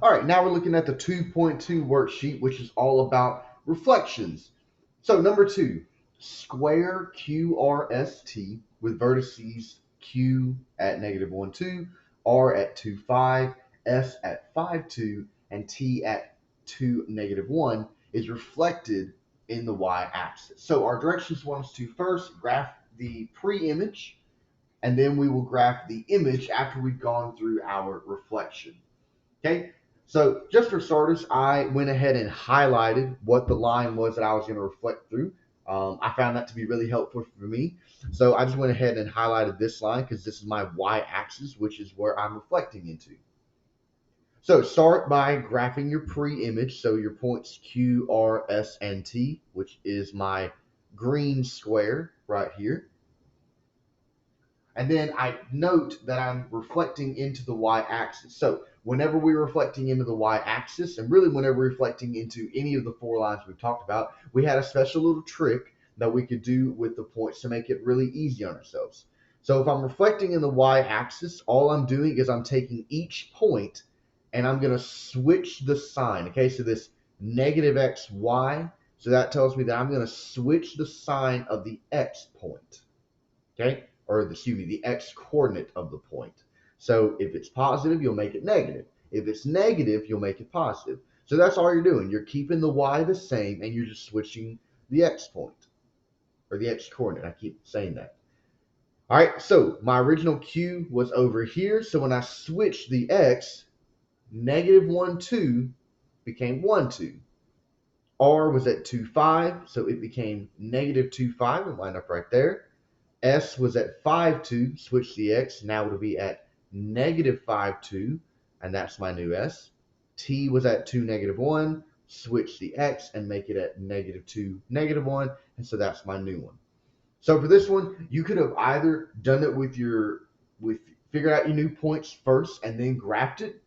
All right, now we're looking at the 2.2 worksheet, which is all about reflections. So number 2, square QRST with vertices Q at -1, 2, R at 2, 5, S at 5, 2, and T at 2, -1 is reflected in the y-axis. So our directions want us to first graph the pre-image, and then we will graph the image after we've gone through our reflection. Okay, so just for starters, I went ahead and highlighted what the line was that I was going to reflect through. I found that to be really helpful for me. So I just went ahead and highlighted this line because this is my y-axis, which is where I'm reflecting into. So start by graphing your pre-image. So your points Q, R, S, and T, which is my green square right here. And then I note that I'm reflecting into the y-axis. So whenever we're reflecting into the y-axis, and really whenever we're reflecting into any of the 4 lines we've talked about, we had a special little trick that we could do with the points to make it really easy on ourselves. So if I'm reflecting in the y-axis, all I'm doing is I'm taking each point and I'm going to switch the sign. Okay, so this -xy, so that tells me that I'm going to switch the sign of the x point. Okay, or excuse me, the x coordinate of the point. So if it's positive, you'll make it negative. If it's negative, you'll make it positive. So that's all you're doing. You're keeping the y the same and you're just switching the x point or the x coordinate. I keep saying that. All right, so my original q was over here. So when I switched the x, -1, 2 became 1, 2. R was at 2, 5, so it became -2, 5 and lined up right there. S was at 5, 2, switch the x, now it'll be at -5, 2, and that's my new S. T was at 2, -1, switch the x and make it at -2, -1, and so that's my new one. So for this one, you could have either done it with figured out your new points first and then graphed it,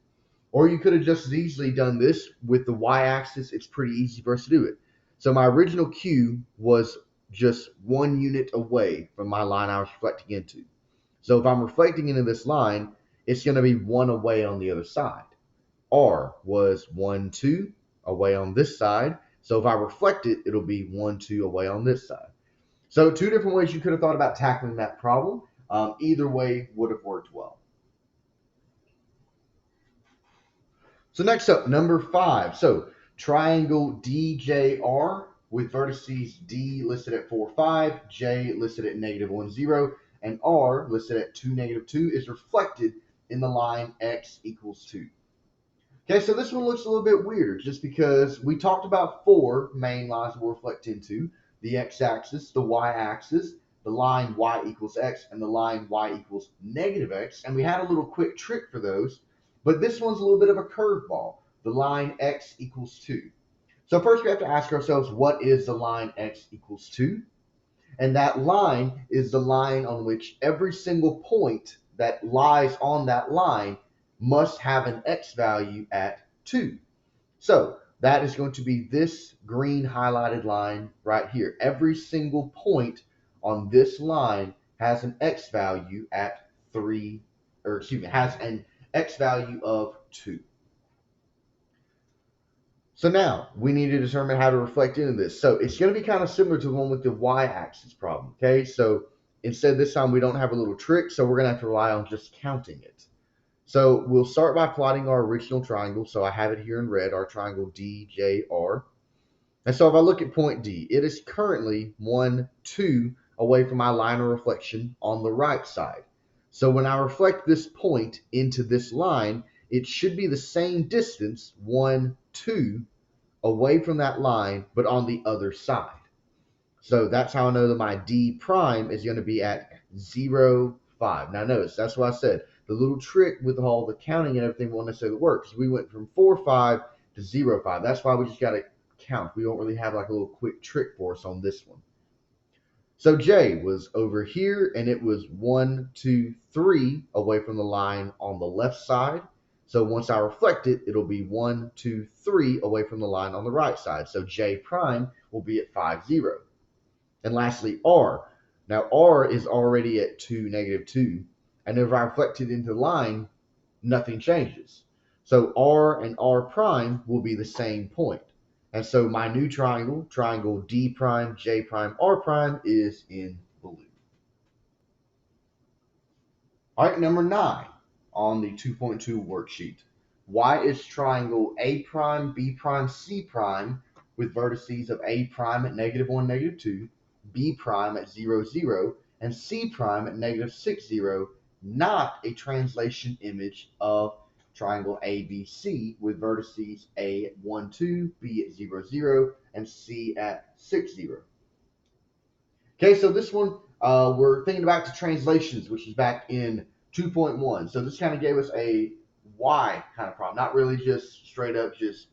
or you could have just as easily done this with the y-axis. It's pretty easy for us to do it. So my original Q was just 1 unit away from my line I was reflecting into. So if I'm reflecting into this line, it's going to be 1 away on the other side. R was 1, 2 away on this side. So if I reflect it, it'll be 1, 2 away on this side. So 2 different ways you could have thought about tackling that problem. Either way would have worked well. So next up, number 5. So triangle DJR with vertices D listed at 4, 5, J listed at -1, 0, and R listed at 2, -2 is reflected in the line X equals 2. Okay, so this one looks a little bit weird just because we talked about 4 main lines we'll reflect into: the x-axis, the y-axis, the line y equals x, and the line y equals -x. And we had a little quick trick for those, but this one's a little bit of a curveball: the line x equals 2. So first we have to ask ourselves, what is the line x equals 2? And that line is the line on which every single point that lies on that line must have an x value at 2. So that is going to be this green highlighted line right here. Every single point on this line has an x value at 3, or excuse me, has an x value of 2. So now we need to determine how to reflect into this. So it's going to be kind of similar to the one with the y-axis problem. Okay, so instead this time we don't have a little trick, so we're going to have to rely on just counting it. So we'll start by plotting our original triangle. So I have it here in red, our triangle DJR. And so if I look at point D, it is currently 1, 2 away from my line of reflection on the right side. So when I reflect this point into this line, it should be the same distance, 1, 2, away from that line, but on the other side. So that's how I know that my D prime is going to be at 0, 5. Now notice, that's what I said. The little trick with all the counting and everything won't necessarily work, because we went from 4, 5 to 0, 5. That's why we just got to count. We don't really have like a little quick trick for us on this one. So J was over here, and it was 1, 2, 3 away from the line on the left side. So once I reflect it, it'll be 1, 2, 3 away from the line on the right side. So J prime will be at 5, 0. And lastly, R. Now R is already at 2, -2. And if I reflect it into the line, nothing changes. So R and R prime will be the same point. And so my new triangle, triangle D prime, J prime, R prime, is in blue. All right, number 9 on the 2.2 worksheet. Why is triangle A prime, B prime, C prime with vertices of A prime at -1, -2, B prime at 0, 0, and C prime at -6, 0 not a translation image of triangle ABC with vertices A at 1, 2, B at 0, 0, and C at 6, 0? Okay, so this one, we're thinking about the translations, which is back in 2.1. So this kind of gave us a why kind of problem, not really just straight up just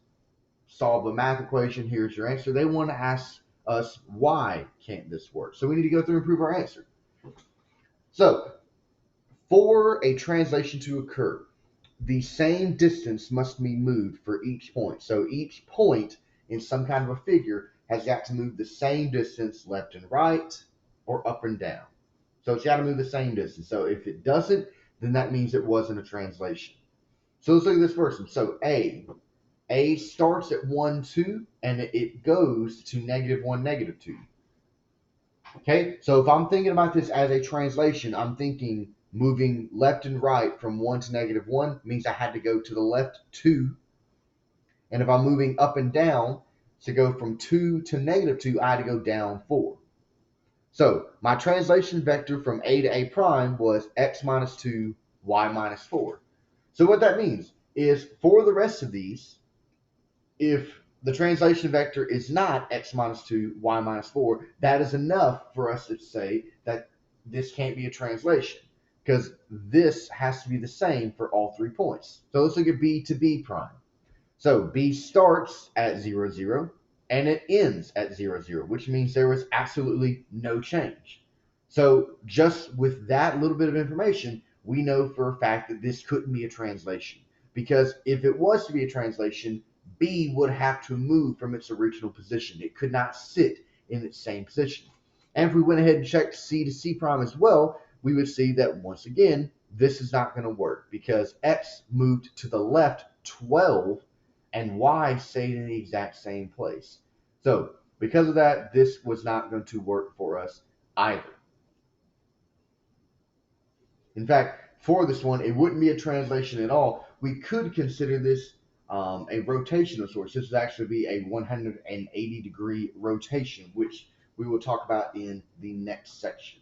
solve a math equation, here's your answer. They want to ask us, why can't this work? So we need to go through and prove our answer. So for a translation to occur, the same distance must be moved for each point. So each point in some kind of a figure has got to move the same distance left and right or up and down. So it's got to move the same distance. So if it doesn't, then that means it wasn't a translation. So let's look at this first one. So A starts at 1, 2, and it goes to -1, -2. Okay, so if I'm thinking about this as a translation, I'm thinking moving left and right from 1 to -1 means I had to go to the left 2. And if I'm moving up and down to go from 2 to -2, I had to go down 4. So my translation vector from A to A prime was x minus 2, y minus 4. So what that means is for the rest of these, if the translation vector is not x minus 2, y minus 4, that is enough for us to say that this can't be a translation, because this has to be the same for all 3 points. So let's look at B to B prime. So B starts at 0, 0, and it ends at 0, 0, which means there was absolutely no change. So just with that little bit of information, we know for a fact that this couldn't be a translation, because if it was to be a translation, B would have to move from its original position. It could not sit in its same position. And if we went ahead and checked C to C prime as well, we would see that once again, this is not going to work, because X moved to the left 12 and Y stayed in the exact same place. So because of that, this was not going to work for us either. In fact, for this one, it wouldn't be a translation at all. We could consider this a rotation of sorts. This would actually be a 180-degree rotation, which we will talk about in the next section.